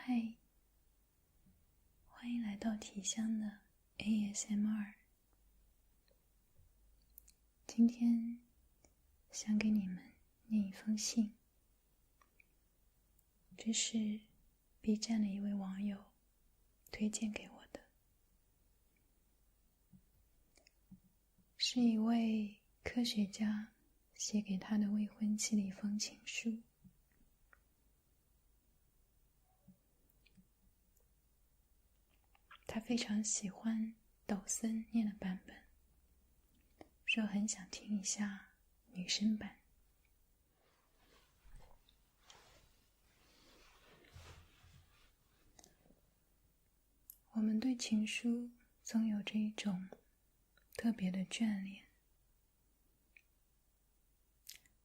嗨，欢迎来到体香的 ASMR。今天想给你们念一封信，这是 B 站的一位网友推荐给我的，是一位科学家写给他的未婚妻的一封情书。他非常喜欢抖森念的版本，说很想听一下女声版。我们对情书总有着一种特别的眷恋，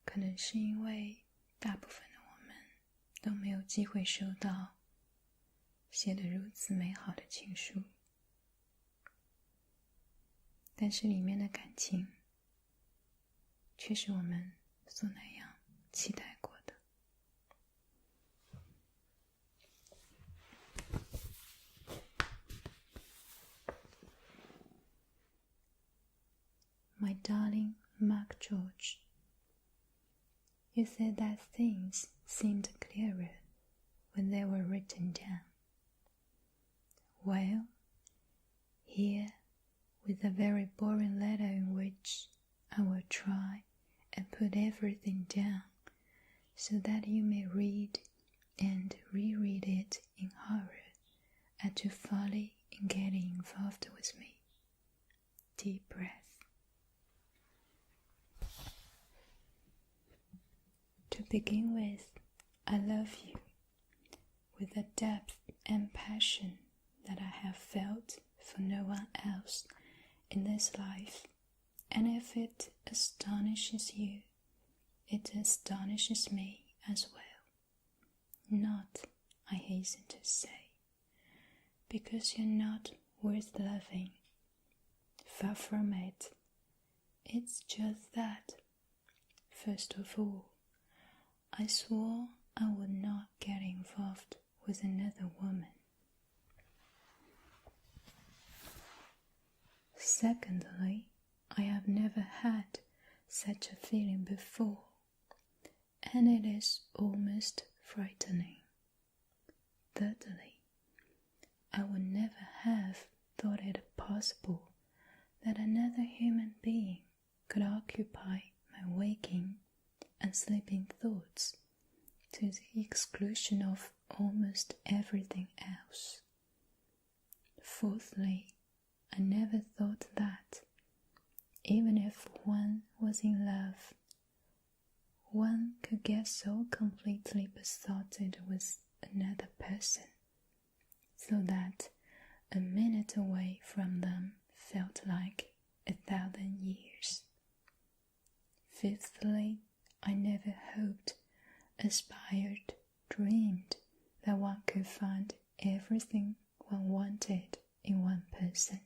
可能是因为大部分的我们都没有机会收到写得如此美好的情书，但是里面的感情却是我们所那样期待过的。My darling Mark George, you said that things seemed clearer when they were written down. Well, here, with a very boring letter in which I will try and put everything down so that you may read and reread it in horror at your folly in getting involved with me. Deep breath. To begin with, I love you with a depth and passion that I have felt for no one else in this life, and if it astonishes you, it astonishes me as well. Not, I hasten to say, because you're not worth loving. Far from it. It's just that, first of all, I swore I would not get involved with another woman. Secondly, I have never had such a feeling before, and it is almost frightening. Thirdly, I would never have thought it possible that another human being could occupy my waking and sleeping thoughts to the exclusion of almost everything else. Fourthly, I never thought that, even if one was in love, one could get so completely besotted with another person, so that a minute away from them felt like 1,000 years. Fifthly, I never hoped, aspired, dreamed that one could find everything one wanted in one person.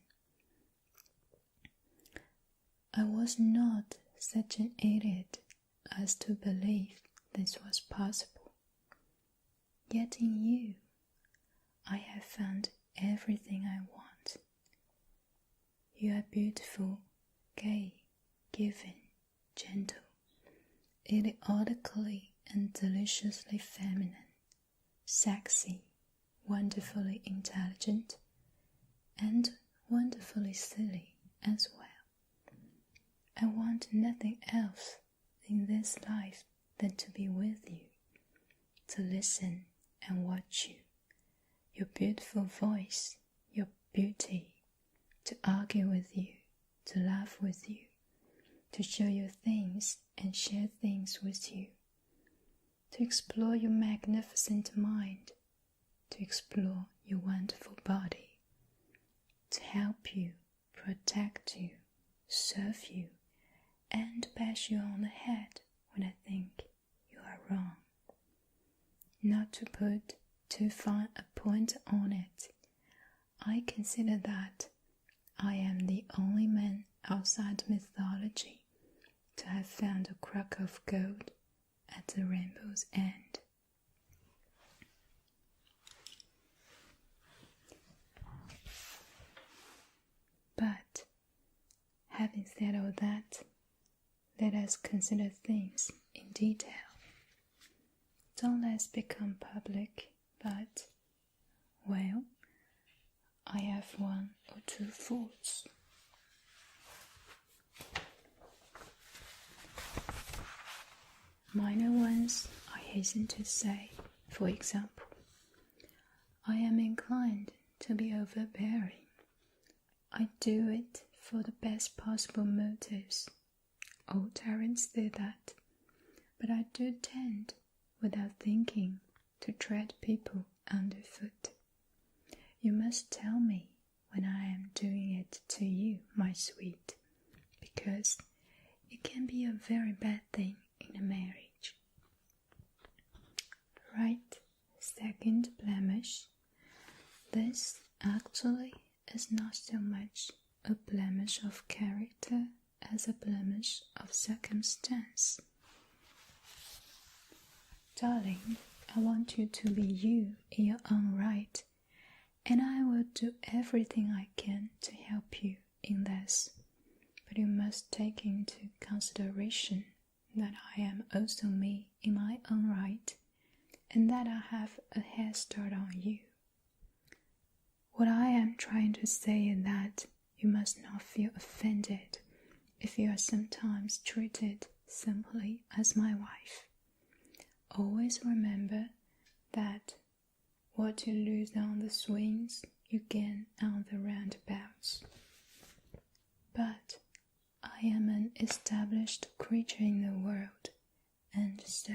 I was not such an idiot as to believe this was possible. Yet in you, I have found everything I want. You are beautiful, gay, giving, gentle, idiotically and deliciously feminine, sexy, wonderfully intelligent, and wonderfully silly as well. I want nothing else in this life than to be with you, to listen and watch you, your beautiful voice, your beauty, to argue with you, to laugh with you, to show you things and share things with you, to explore your magnificent mind, to explore your wonderful body, to help you, protect you, serve you, and bash you on the head when I think you are wrong. Not to put too fine a point on it, I consider that I am the only man outside mythology to have found a crock of gold at the rainbow's end. let us consider things in detail. Don't let's become public, but, well, I have one or two thoughts. Minor ones, I hasten to say. For example, I am inclined to be overbearing. I do it for the best possible motives. All tyrants do that, but I do tend, without thinking, to tread people underfoot. You must tell me when I am doing it to you, my sweet, because it can be a very bad thing in a marriage. Right, second blemish. This actually is not so much a blemish of character as a blemish of circumstance. Darling, I want you to be you in your own right, and I will do everything I can to help you in this. But you must take into consideration that I am also me in my own right, and that I have a head start on you. What I am trying to say is that you must not feel offended if you are sometimes treated simply as my wife. Always remember that what you lose on the swings, you gain on the roundabouts. But I am an established creature in the world, and so,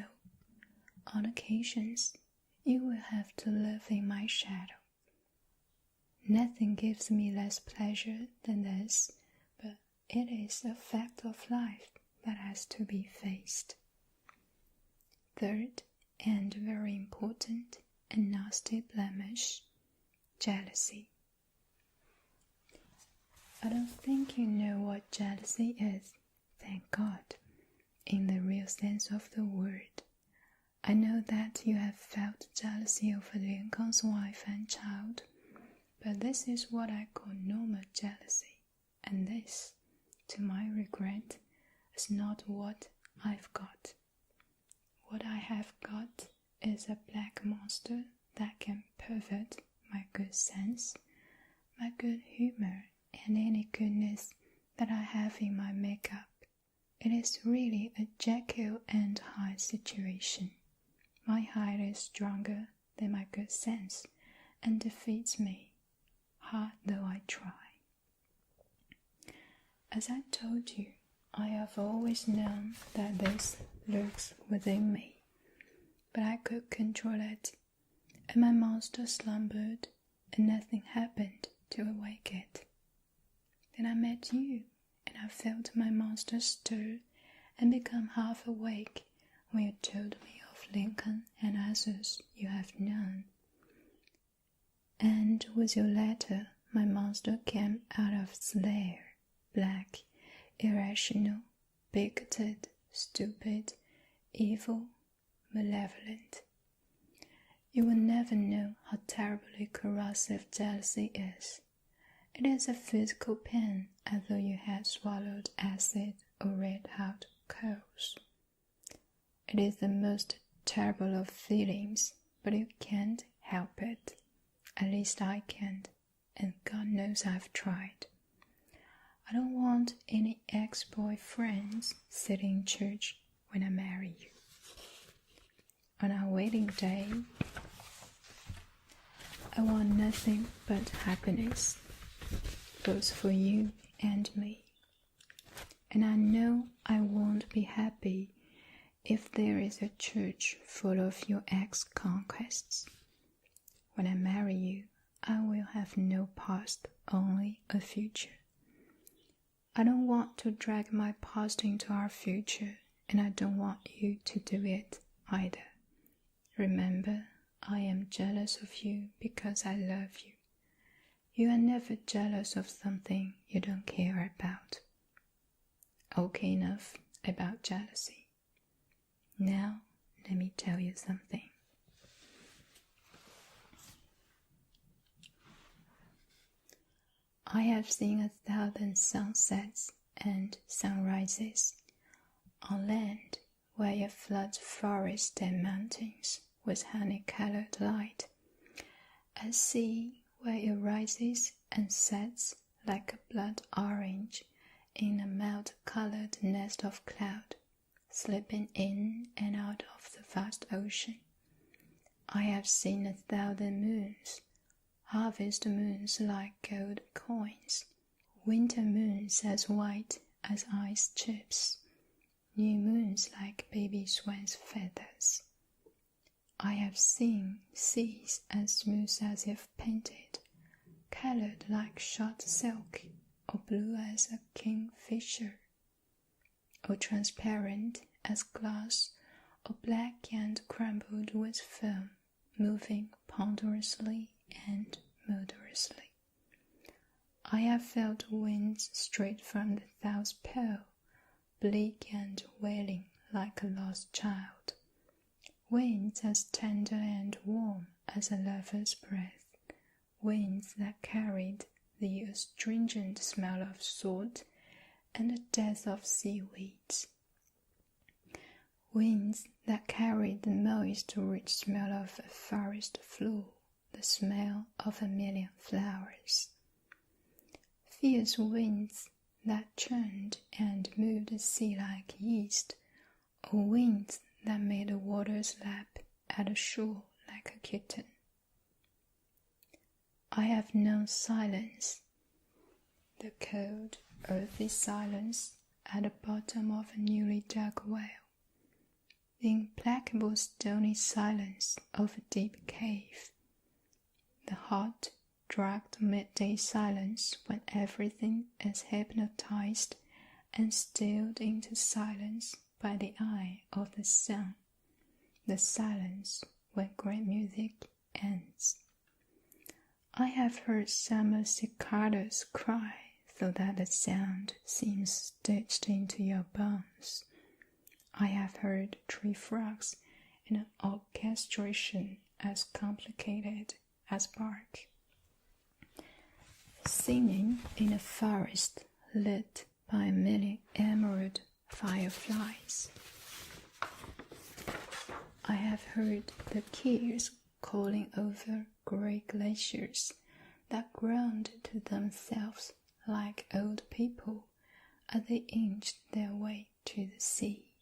on occasions, you will have to live in my shadow. Nothing gives me less pleasure than this, but it is a fact of life that has to be faced. Third, and very important, a nasty blemish, jealousy. I don't think you know what jealousy is, thank God, in the real sense of the word. I know that you have felt jealousy over Lincoln's wife and child, but this is what I call normal jealousy, and this, to my regret, is not what I've got. What I have got is a black monster that can pervert my good sense, my good humor, and any goodness that I have in my makeup. It is really a Jekyll and Hyde situation. My Hyde is stronger than my good sense and defeats me, hard though I try. As I told you, I have always known that this lurks within me, but I could control it, and my monster slumbered, and nothing happened to awake it. Then I met you, and I felt my monster stir and become half awake when you told me of Lincoln and others you have known. And with your letter, my monster came out of its lair, black, irrational, bigoted, stupid, evil, malevolent. You will never know how terribly corrosive jealousy is. It is a physical pain as though you had swallowed acid or red-hot coals. It is the most terrible of feelings, but you can't help it. At least I can't, and God knows I've tried. I don't want any ex-boyfriends sitting in church when I marry you. On our wedding day, I want nothing but happiness, both for you and me. And I know I won't be happy if there is a church full of your ex-conquests. When I marry you, I will have no past, only a future. I don't want to drag my past into our future, and I don't want you to do it either. Remember, I am jealous of you because I love you. You are never jealous of something you don't care about. Okay, enough about jealousy. Now, let me tell you something. I have seen 1,000 sunsets and sunrises. On land, where it floods forests and mountains with honey-colored light. At sea, where it rises and sets like a blood orange in a melt-colored nest of cloud, slipping in and out of the vast ocean. I have seen 1,000 moons, harvest moons like gold coins, winter moons as white as ice chips, new moons like baby swans' feathers. I have seen seas as smooth as if painted, colored like shot silk, or blue as a kingfisher, or transparent as glass, or black and crumpled with foam, moving ponderously and murderously. I have felt winds straight from the South Pole, bleak and wailing like a lost child, winds as tender and warm as a lover's breath, winds that carried the astringent smell of salt and the death of seaweeds, winds that carried the moist rich smell of a forest floor, the smell of 1,000,000 flowers, fierce winds that churned and moved the sea like yeast, or winds that made the waters lap at the shore like a kitten. I have known silence, the cold, earthy silence at the bottom of a newly dug well, the implacable stony silence of a deep cave, the hot, drugged midday silence when everything is hypnotized and stilled into silence by the eye of the sun, the silence when great music ends. I have heard summer cicadas cry so that the sound seems stitched into your bones. I have heard tree frogs in an orchestration as complicated as bark, singing in a forest lit by 1,000,000 emerald fireflies. I have heard the keels calling over grey glaciers that groaned to themselves like old people as they inched their way to the sea.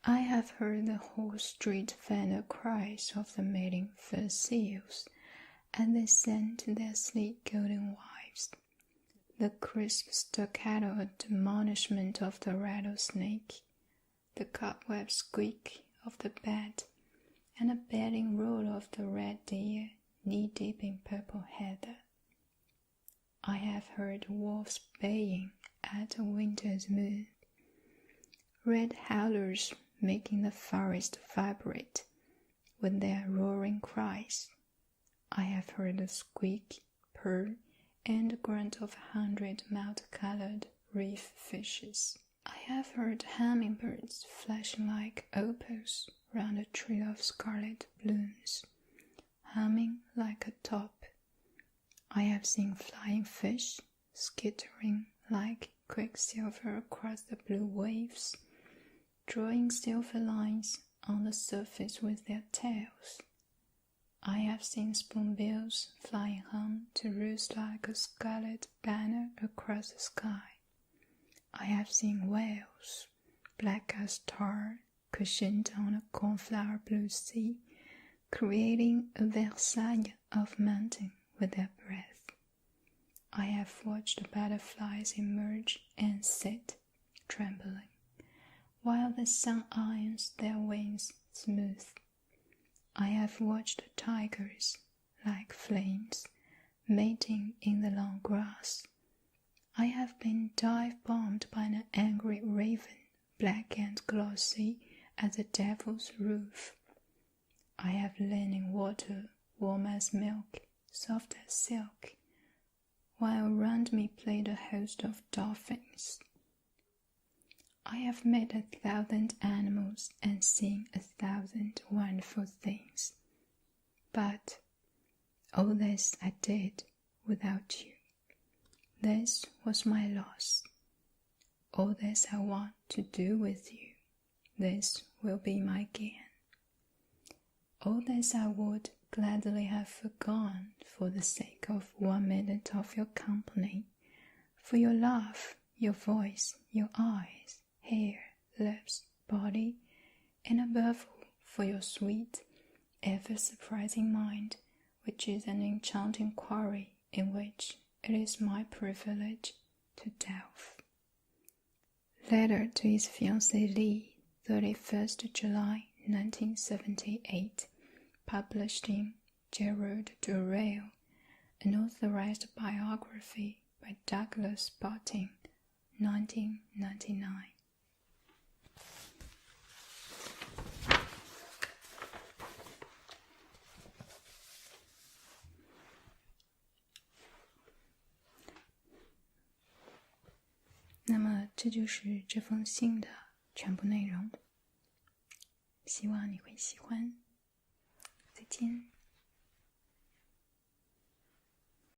I have heard the whole street vendor cries of the mating fur seals, and they sent their sleek golden wives, the crisp staccato admonishment of the rattlesnake, the cobweb squeak of the bat, and the bedding roll of the red deer knee-deep in purple heather. I have heard wolves baying at a winter's moon, red howlers making the forest vibrate with their roaring cries. I have heard the squeak, purr, and grunt of 100 melt-colored reef fishes. I have heard hummingbirds flashing like opals round a tree of scarlet blooms, humming like a top. I have seen flying fish skittering like quicksilver across the blue waves, drawing silver lines on the surface with their tails. I have seen spoonbills flying home to roost like a scarlet banner across the sky. I have seen whales, black as tar, cushioned on a cornflower blue sea, creating a Versailles of mountain with their breath. I have watched the butterflies emerge and sit, trembling, while the sun irons their wings smooth. I have watched tigers, like flames, mating in the long grass. I have been dive-bombed by an angry raven, black and glossy as the devil's roof. I have lain in water, warm as milk, soft as silk, while around me played a host of dolphins. I have met 1,000 animals and seen 1,000 wonderful things. But all this I did without you. This was my loss. All this I want to do with you, this will be my gain. All this I would gladly have forgone for the sake of 1 minute of your company, for your laugh, your voice, your eyes, hair, lips, body, and above all, for your sweet, ever-surprising mind, which is an enchanting quarry in which it is my privilege to delve. Letter to his fiancée Lee, 31st July 1978, published in Gerard Durrell, an authorized biography by Douglas Botting, 1999.那么这就是这封信的全部内容，希望你会喜欢。再见。